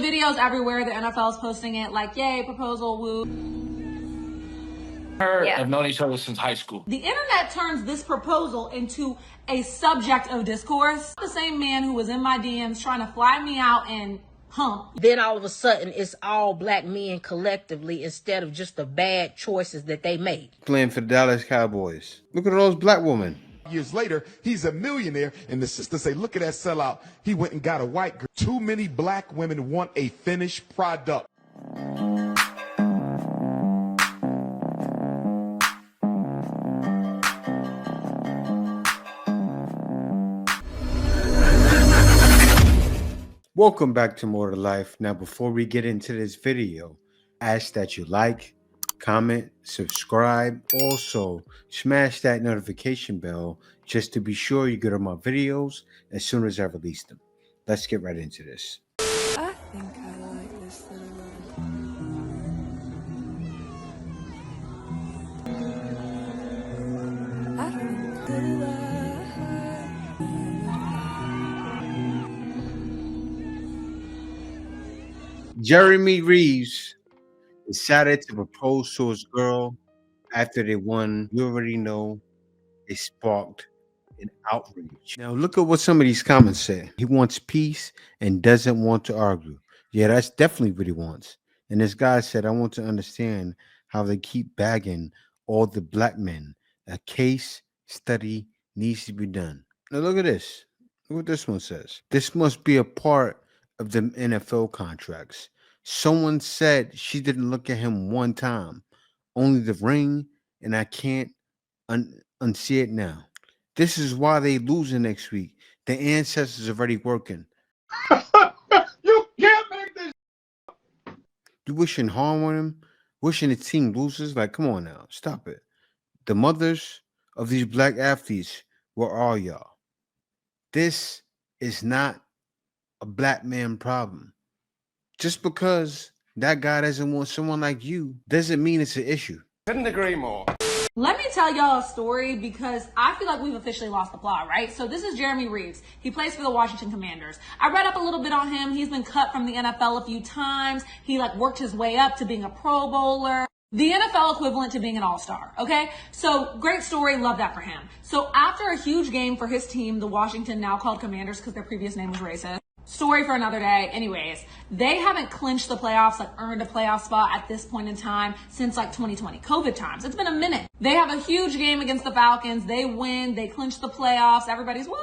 video's everywhere. The NFL is posting it like, yay, proposal, woo. Have known each other since high school. The internet turns this proposal into a subject of discourse. The same man who was in my DMs trying to fly me out and hump. Then all of a sudden, it's all black men collectively instead of just the bad choices that they made. Playing for the Dallas Cowboys. Look at all those black women. Years later, he's a millionaire, and the sister say, look at that sellout. He went and got a white girl. Too many black women want a finished product. Welcome back to More to Life. Now, before we get into this video, ask that you like, comment, subscribe. Also, smash that notification bell just to be sure you get on my videos as soon as I release them. Let's get right into this. I think I like this little I think that Jeremy Reeves decided to propose to his girl after they won. You already know it sparked an outrage. Now look at what some of these comments say. He wants peace and doesn't want to argue. Yeah, that's definitely what he wants. And this guy said, I want to understand how they keep bagging all the black men. A case study needs to be done. Now look at this. Look what this one says. This must be a part of the NFL contracts. Someone said she didn't look at him one time, only the ring, and I can't unsee it now. This is why they losing next week. The ancestors are already working. You can't make this. You wishing harm on him, wishing the team loses. Like, come on now, stop it. The mothers of these black athletes, where are y'all? This is not a black man problem. Just because that guy doesn't want someone like you doesn't mean it's an issue. Couldn't agree more. Let me tell y'all a story because I feel like we've officially lost the plot, right? So this is Jeremy Reeves. He plays for the Washington Commanders. I read up a little bit on him. He's been cut from the NFL a few times. He worked his way up to being a Pro Bowler. The NFL equivalent to being an all-star, okay? So great story, love that for him. So after a huge game for his team, the Washington, now called Commanders because their previous name was racist. Story for another day. Anyways, they haven't clinched the playoffs, earned a playoff spot at this point in time since 2020, COVID times. It's been a minute. They have a huge game against the Falcons. They win. They clinch the playoffs. Everybody's woo.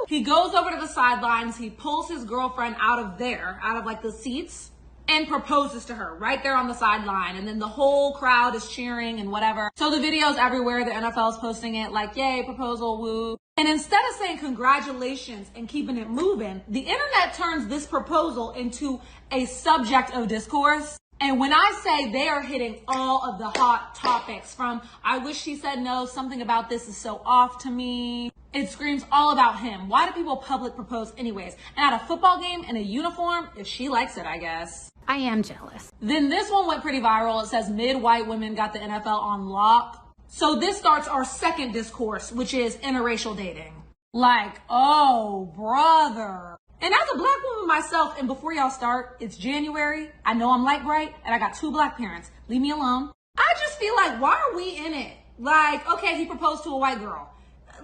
He goes over to the sidelines. He pulls his girlfriend out of the seats, and proposes to her right there on the sideline. And then the whole crowd is cheering and whatever. So the video's everywhere. The NFL is posting it like, yay, proposal, woo. And instead of saying congratulations and keeping it moving, the internet turns this proposal into a subject of discourse. And when I say they are hitting all of the hot topics, from I wish she said no, something about this is so off to me. It screams all about him. Why do people public propose anyways? And at a football game in a uniform, if she likes it, I guess. I am jealous. Then this one went pretty viral. It says mid-white women got the NFL on lock. So this starts our second discourse, which is interracial dating. Like, oh, brother. And as a black woman myself, and before y'all start, it's January. I know I'm light bright, and I got 2 black parents. Leave me alone. I just feel like, why are we in it? Like, okay, he proposed to a white girl.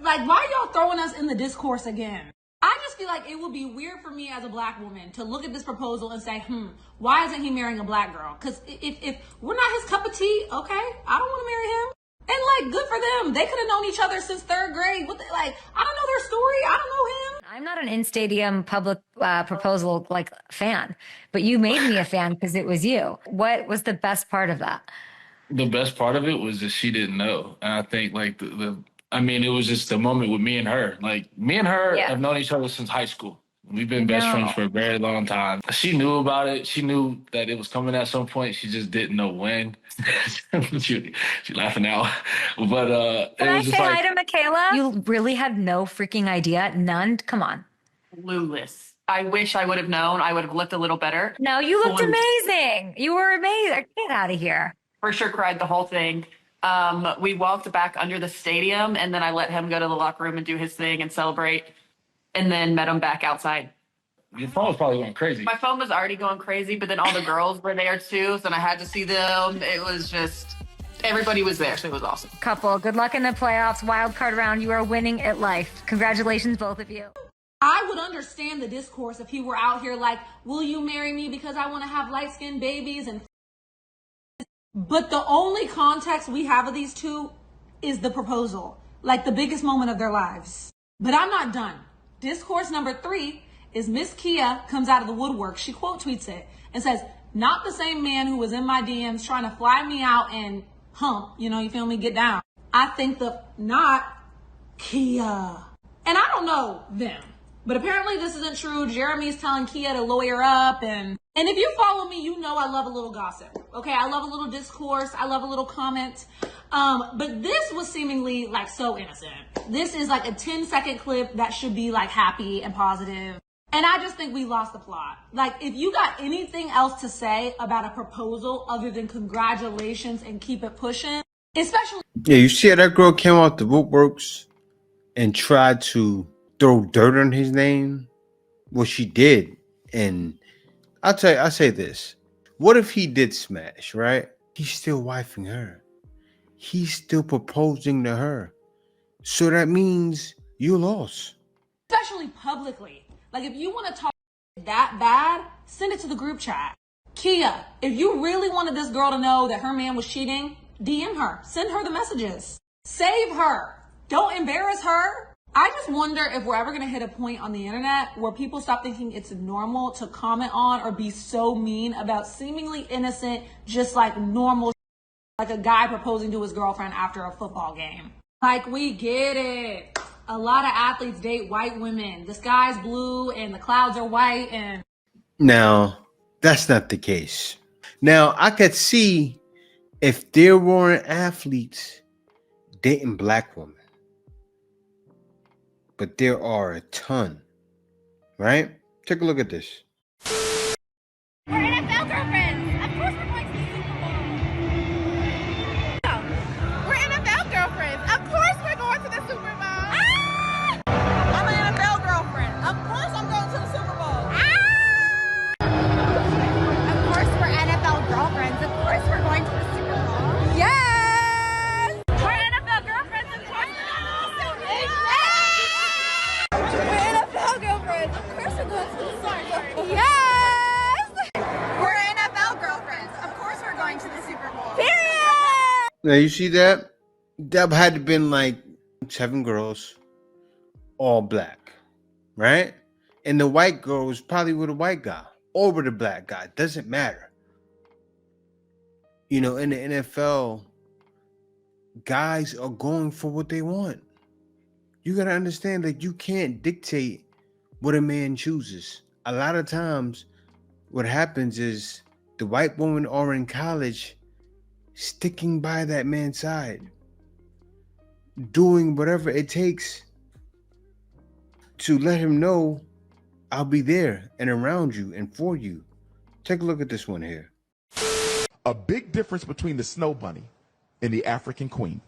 Like, why y'all throwing us in the discourse again? I just feel like it would be weird for me as a black woman to look at this proposal and say, why isn't he marrying a black girl? Because if we're not his cup of tea, okay, I don't want to marry him. And good for them. They could have known each other since 3rd grade. I don't know their story. I don't know him. I'm not an in-stadium public proposal fan, but you made me a fan because it was you. What was the best part of that? The best part of it was that she didn't know. And I think it was just the moment with me and her. Me and her have known each other since high school. We've been best friends for a very long time. She knew about it. She knew that it was coming at some point. She just didn't know when. she laughing now. But Can I say hi to Michaela? You really had no freaking idea? None? Come on. Clueless. I wish I would have known. I would have looked a little better. No, you looked amazing. You were amazing. Get out of here. For sure cried the whole thing. We walked back under the stadium, and then I let him go to the locker room and do his thing and celebrate, and then met him back outside. Your phone was probably going crazy. My phone was already going crazy, but then all the girls were there too, so I had to see them. It was just, everybody was there, so it was awesome. Couple, good luck in the playoffs. Wild card round. You are winning at life. Congratulations, both of you. I would understand the discourse if he were out here like, will you marry me because I want to have light-skinned babies? But the only context we have of these two is the proposal, like the biggest moment of their lives. But I'm not done. Discourse number 3 is Miss Kia comes out of the woodwork. She quote tweets it and says, not the same man who was in my DMs trying to fly me out and hump, you feel me, get down. I think not Kia. And I don't know them. But apparently this isn't true. Jeremy's telling Kia to lawyer up. And if you follow me, you know I love a little gossip. Okay, I love a little discourse. I love a little comment. But this was seemingly like so innocent. This is like a 10-second clip that should be like happy and positive. And I just think we lost the plot. Like, if you got anything else to say about a proposal other than congratulations and keep it pushing, especially... Yeah, you see how that girl came out the woodworks and tried to throw dirt on his name? Well, she did. And I'll say this. What if he did smash, right? He's still wifing her. He's still proposing to her. So that means you lost. Especially publicly. Like, if you want to talk that bad, send it to the group chat. Kia, if you really wanted this girl to know that her man was cheating, DM her. Send her the messages. Save her. Don't embarrass her. I just wonder if we're ever going to hit a point on the internet where people stop thinking it's normal to comment on or be so mean about seemingly innocent, just like normal, like a guy proposing to his girlfriend after a football game. Like, we get it. A lot of athletes date white women. The sky's blue and the clouds are white. And now, that's not the case. Now, I could see if there weren't athletes dating black women. But there are a ton, right? Take a look at this. We're NFL girlfriends. Of course we're going to the Super Bowl. We're NFL girlfriends. Of course we're going to the Super Bowl. Ah! I'm an NFL girlfriend. Of course I'm going to the Super Bowl. Ah! Of course we're NFL girlfriends. Of course we're going to the Super Bowl. Yes! We're NFL girlfriends. Of course we're going to the Super Bowl. We're NFL girlfriends. Of course we're going to the Super Bowl. Yes! We're NFL girlfriends. Of course we're going to the Super Bowl. Period! Now, you see that? That had to been like 7 girls, all black, right? And the white girl was probably with a white guy or with a black guy. Doesn't matter. In the NFL, guys are going for what they want. You got to understand that you can't dictate what a man chooses. A lot of times what happens is the white women are in college sticking by that man's side, doing whatever it takes to let him know I'll be there and around you and for you. Take a look at this one here. A big difference between the snow bunny and the African queen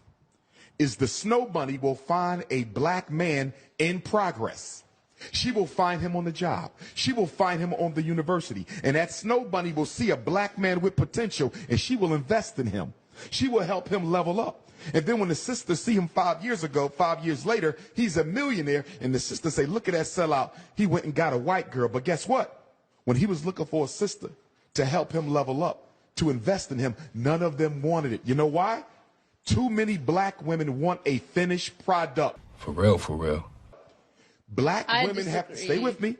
is the snow bunny will find a black man in progress. She will find him on the job. She will find him on the university. And that snow bunny will see a black man with potential and she will invest in him. She will help him level up. And then when the sisters see him 5 years ago, 5 years later, he's a millionaire. And the sisters say, look at that sellout. He went and got a white girl. But guess what? When he was looking for a sister to help him level up, to invest in him, none of them wanted it. You know why? Too many black women want a finished product. For real, for real. Black women have to, stay with me.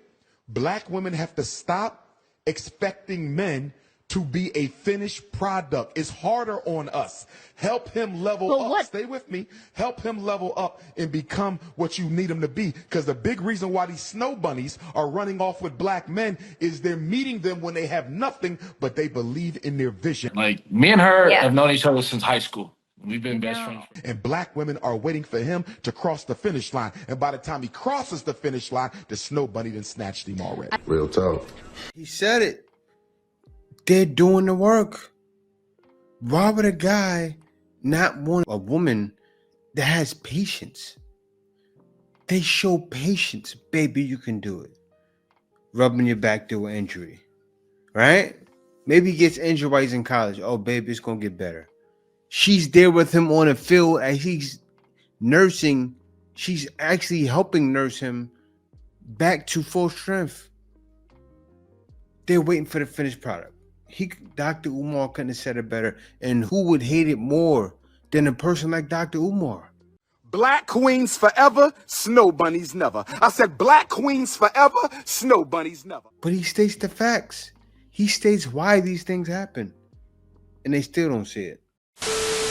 Black women have to stop expecting men to be a finished product. It's harder on us. Help him level up. Stay with me. Help him level up and become what you need him to be. Because the big reason why these snow bunnies are running off with black men is they're meeting them when they have nothing, but they believe in their vision. Like, me and her have known each other since high school. We've been best friends. And black women are waiting for him to cross the finish line. And by the time he crosses the finish line, the snow bunny done snatched him already. Real talk. He said it. They're doing the work. Why would a guy not want a woman that has patience? They show patience. Baby, you can do it. rubbing your back through an injury, right? Maybe he gets injured while he's in college. Oh, baby, it's going to get better. She's there with him on the field as he's nursing. She's actually helping nurse him back to full strength. They're waiting for the finished product. Dr. Umar couldn't have said it better. And who would hate it more than a person like Dr. Umar? Black queens forever, snow bunnies never. I said black queens forever, snow bunnies never. But he states the facts. He states why these things happen. And they still don't see it.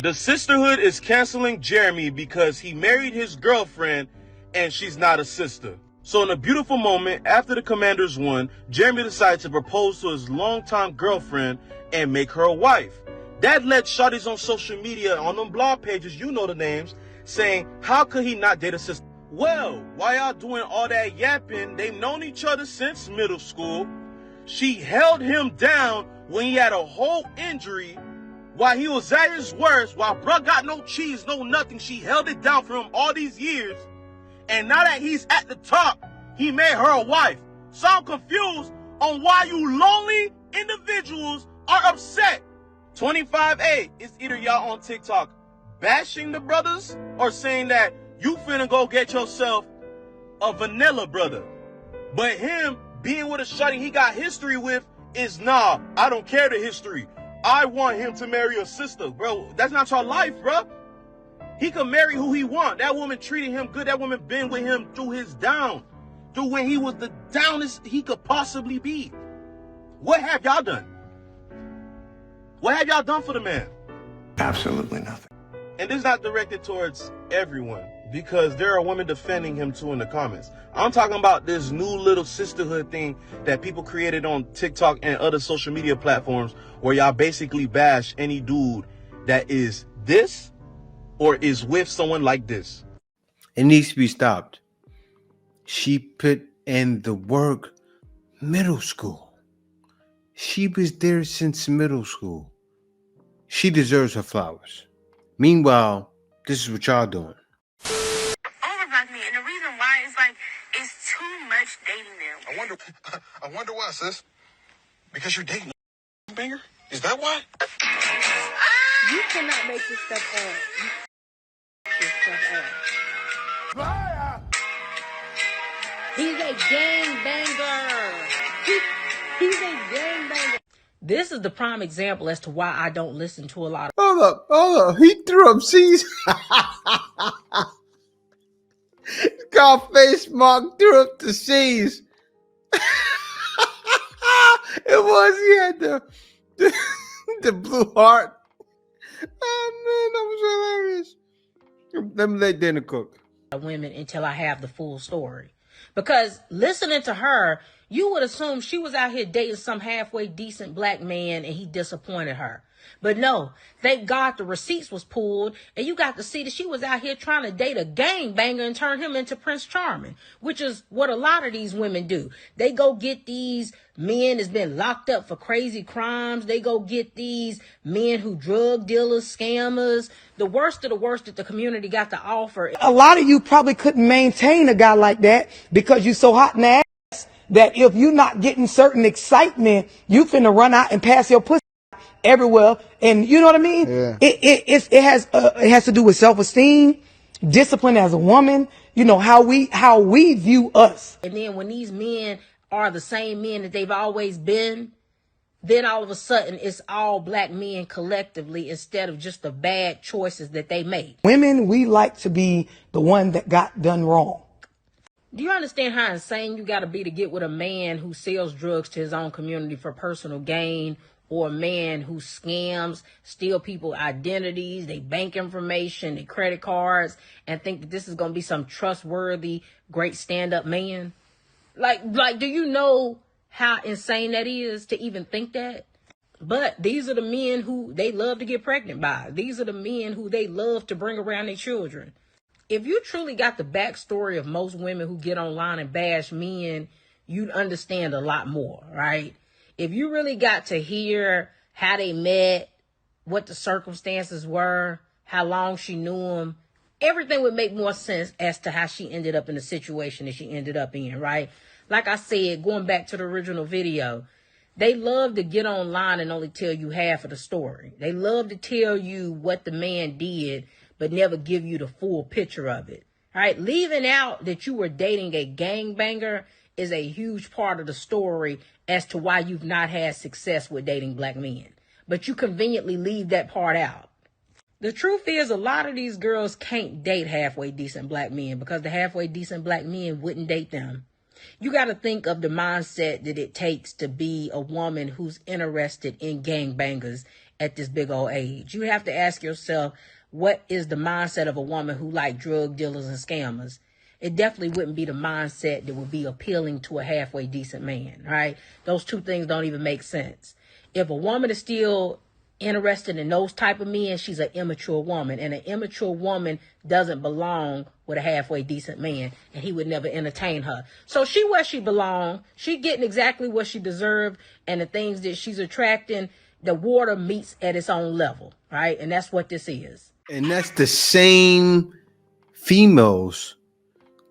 The sisterhood is canceling Jeremy because he married his girlfriend and she's not a sister. So in a beautiful moment, after the Commanders won, Jeremy decided to propose to his longtime girlfriend and make her a wife. That led shawties on social media, on them blog pages, you know the names, saying, how could he not date a sister? Well, while y'all doing all that yapping, they've known each other since middle school. She held him down when he had a whole injury. While he was at his worst, while bruh got no cheese, no nothing, she held it down for him all these years. And now that he's at the top, he made her a wife. So I'm confused on why you lonely individuals are upset. 25A is either y'all on TikTok bashing the brothers or saying that you finna go get yourself a vanilla brother. But him being with a shawty he got history with is nah, I don't care the history. I want him to marry a sister, bro. That's not your life, bro. He could marry who he want. That woman treated him good. That woman been with him through his down. Through when he was the downest he could possibly be. What have y'all done? What have y'all done for the man? Absolutely nothing. And this is not directed towards everyone, because there are women defending him too in the comments. I'm talking about this new little sisterhood thing that people created on TikTok and other social media platforms where y'all basically bash any dude that is this or is with someone like this. It needs to be stopped. She put in the work middle school. She was there since middle school. She deserves her flowers. Meanwhile, this is what y'all doing. Overblock me, and the reason why is like it's too much dating them. I wonder why, sis. Because you're dating a banger? Is that why? You cannot make this stuff up. He's a gangbanger. He's a gangbanger. This is the prime example as to why I don't listen to a lot of. Hold up. He threw up C's. Scarface Mark threw up the C's. It was, he had the blue heart. Oh man, that was hilarious. Let me let dinner cook. Women until I have the full story. Because listening to her, you would assume she was out here dating some halfway decent black man and he disappointed her. But no, thank God the receipts was pulled and you got to see that she was out here trying to date a gangbanger and turn him into Prince Charming, which is what a lot of these women do. They go get these men that's been locked up for crazy crimes. They go get these men who drug dealers, scammers, the worst of the worst that the community got to offer. A lot of you probably couldn't maintain a guy like that because you're so hot in the ass that if you're not getting certain excitement, you finna run out and pass your pussy everywhere. And you know what I mean? Yeah. It has to do with self-esteem, discipline as a woman, you know, how we view us. And then when these men are the same men that they've always been, then all of a sudden it's all black men collectively instead of just the bad choices that they made. Women, we like to be the one that got done wrong. Do you understand how insane you got to be to get with a man who sells drugs to his own community for personal gain, or a man who scams, steal people's identities, they bank information, their credit cards, and think that this is going to be some trustworthy, great stand-up man? Like, do you know how insane that is to even think that? But these are the men who they love to get pregnant by. These are the men who they love to bring around their children. If you truly got the backstory of most women who get online and bash men, you'd understand a lot more, right? If you really got to hear how they met, what the circumstances were, how long she knew him, everything would make more sense as to how she ended up in the situation that she ended up in, right? Like I said, going back to the original video, they love to get online and only tell you half of the story. They love to tell you what the man did, but never give you the full picture of it. All right, leaving out that you were dating a gangbanger is a huge part of the story as to why you've not had success with dating black men. But you conveniently leave that part out. The truth is, a lot of these girls can't date halfway decent black men because the halfway decent black men wouldn't date them. You got to think of the mindset that it takes to be a woman who's interested in gangbangers at this big old age. You have to ask yourself, what is the mindset of a woman who like drug dealers and scammers? It definitely wouldn't be the mindset that would be appealing to a halfway decent man, right? Those two things don't even make sense. If a woman is still interested in those type of men, she's an immature woman, and an immature woman doesn't belong with a halfway decent man, and he would never entertain her. So she where she belong, she getting exactly what she deserved, and the things that she's attracting, the water meets at its own level, right? And that's what this is. And that's the same females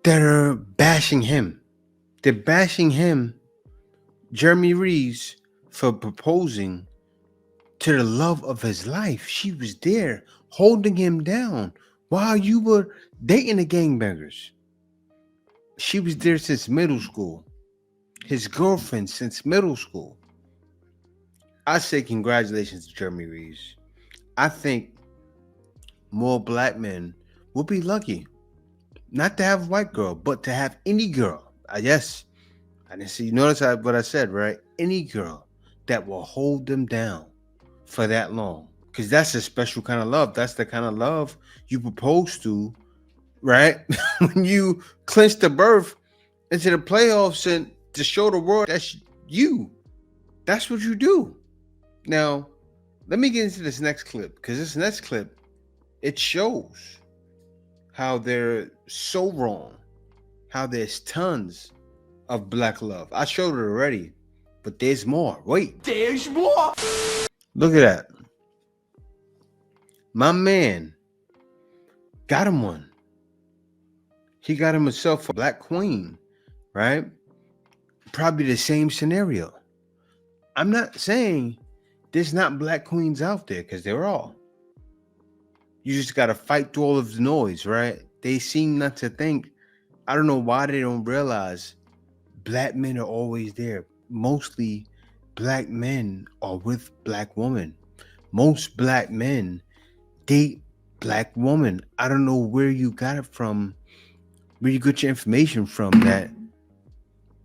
that are bashing him. They're bashing him, Jeremy Reeves, for proposing to the love of his life. She was there holding him down while you were dating the gangbangers. She was there since middle school. His girlfriend since middle school. I say congratulations to Jeremy Reeves. I think more black men will be lucky not to have a white girl, but to have any girl. Yes, I didn't see. You notice what I said, right? Any girl that will hold them down for that long, because that's a special kind of love. That's the kind of love you propose to, right? When you clinch the berth into the playoffs and to show the world that's you. That's what you do. Now, let me get into this next clip, because this next clip, it shows how they're so wrong, how there's tons of black love. I showed it already, but there's more. Wait, there's more. Look at that. My man got him one. He got himself a black queen, right? Probably the same scenario. I'm not saying there's not black queens out there, because there are. You just got to fight through all of the noise, right? They seem not to think. I don't know why they don't realize black men are always there. Mostly black men are with black women. Most black men date black women. I don't know where you got it from, where you get your information from that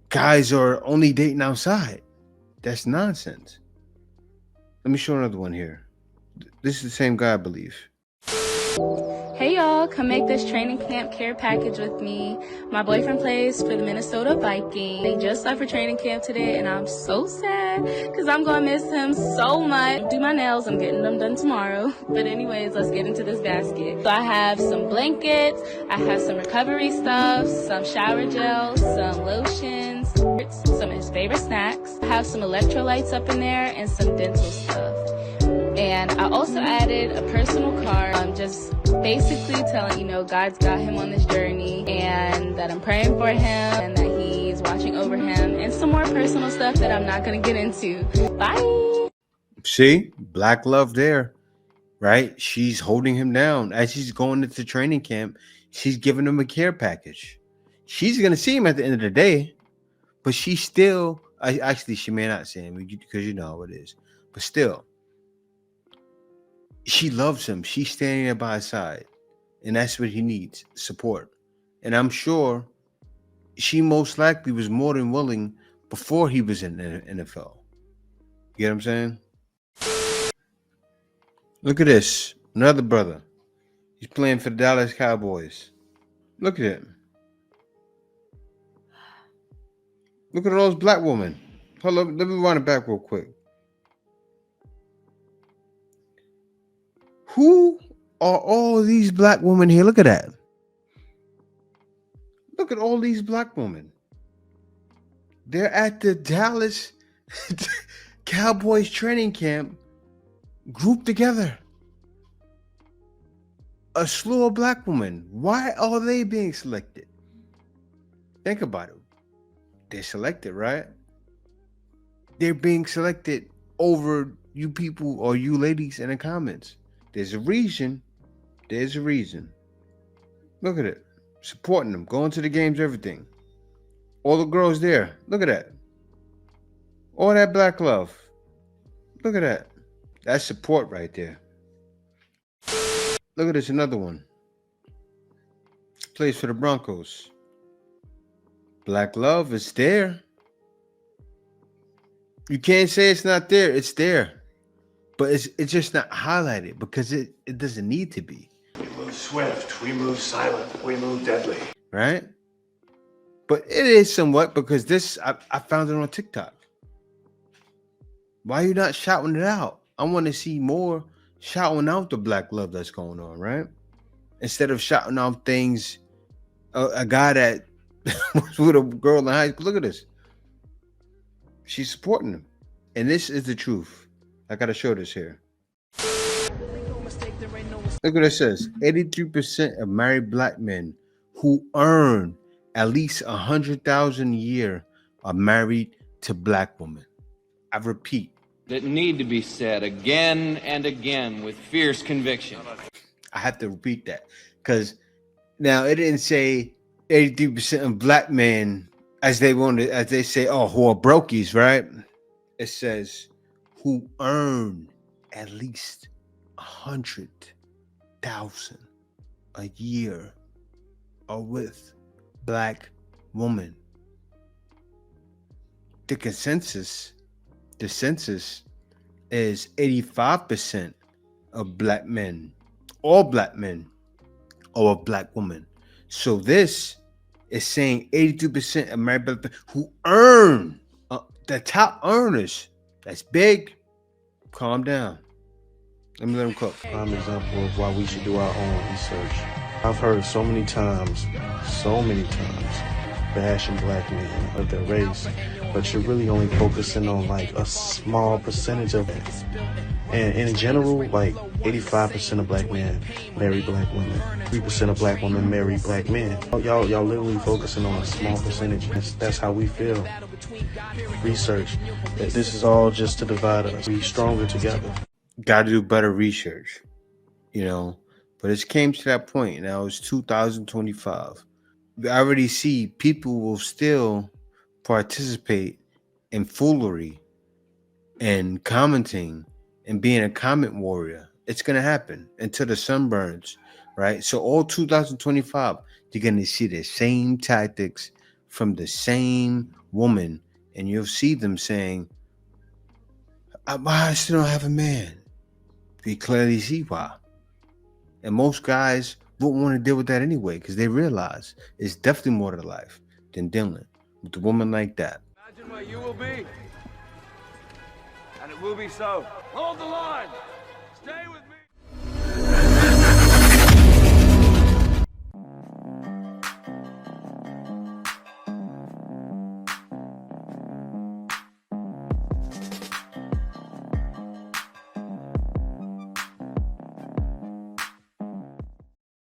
guys are only dating outside. That's nonsense. Let me show another one here. This is the same guy, I believe. Hey y'all, come make this training camp care package with me. My boyfriend plays for the Minnesota Vikings. They just left for training camp today and I'm so sad because I'm gonna miss him so much. Do my nails, I'm getting them done tomorrow. But anyways, let's get into this basket. So I have some blankets, I have some recovery stuff, some shower gels, some lotions, some of his favorite snacks. I have some electrolytes up in there and some dental stuff. And I also added a personal card. I'm just basically telling, God's got him on this journey and that I'm praying for him and that he's watching over him and some more personal stuff that I'm not going to get into. Bye. See, black love there, right? She's holding him down as he's going into training camp. She's giving him a care package. She's going to see him at the end of the day, but she still, actually, she may not see him because you know how it is, but still. She loves him. She's standing there by his side. And that's what he needs, support. And I'm sure she most likely was more than willing before he was in the NFL. You get what I'm saying? Look at this. Another brother. He's playing for the Dallas Cowboys. Look at him. Look at all those black women. Hold up. Let me run it back real quick. Who are all these black women here? Look at that. Look at all these black women. They're at the Dallas Cowboys training camp grouped together. A slew of black women. Why are they being selected? Think about it. They're selected, right? They're being selected over you people or you ladies in the comments. There's a reason. There's a reason. Look at it. Supporting them, going to the games, everything. All the girls there. Look at that. All that black love. Look at that. That's support right there. Look at this, another one. Plays for the Broncos. Black love is there. You can't say it's not there. It's there. But it's just not highlighted because it doesn't need to be. We move swift. We move silent. We move deadly. Right? But it is somewhat because this, I found it on TikTok. Why are you not shouting it out? I want to see more shouting out the black love that's going on, right? Instead of shouting out things, a guy that was with a girl in high school. Look at this. She's supporting him. And this is the truth. I got to show this here. Look what it says. 83% of married black men who earn at least $100,000 a year are married to black women. I repeat. That need to be said again and again with fierce conviction. I have to repeat that because now it didn't say 83% of black men as they say, oh, who are brokies, right? It says who earn at least $100,000 a year are with black women. The census is 85% of black men, all black men, or a black woman. So this is saying 82% of married black men who earn, the top earners. That's big. Calm down. Let me let them cook. Prime example of why we should do our own research. I've heard so many times, bashing black men of their race, but you're really only focusing on like a small percentage of it. And in general, like 85% of black men marry black women. 3% of black women marry black men. Y'all literally focusing on a small percentage. That's how we feel. Research that this is all just to divide us. Be stronger together. Got to do better research, you know. But it came to that point. Now it's 2025. I already see people will still participate in foolery and commenting and being a comment warrior. It's going to happen until the sun burns, right? So all 2025, you're going to see the same tactics from the same woman, and you'll see them saying, I still don't have a man. We clearly see why. And most guys won't want to deal with that anyway because they realize it's definitely more to life than dealing with a woman like that. Imagine what you will be, and it will be so. Hold the line.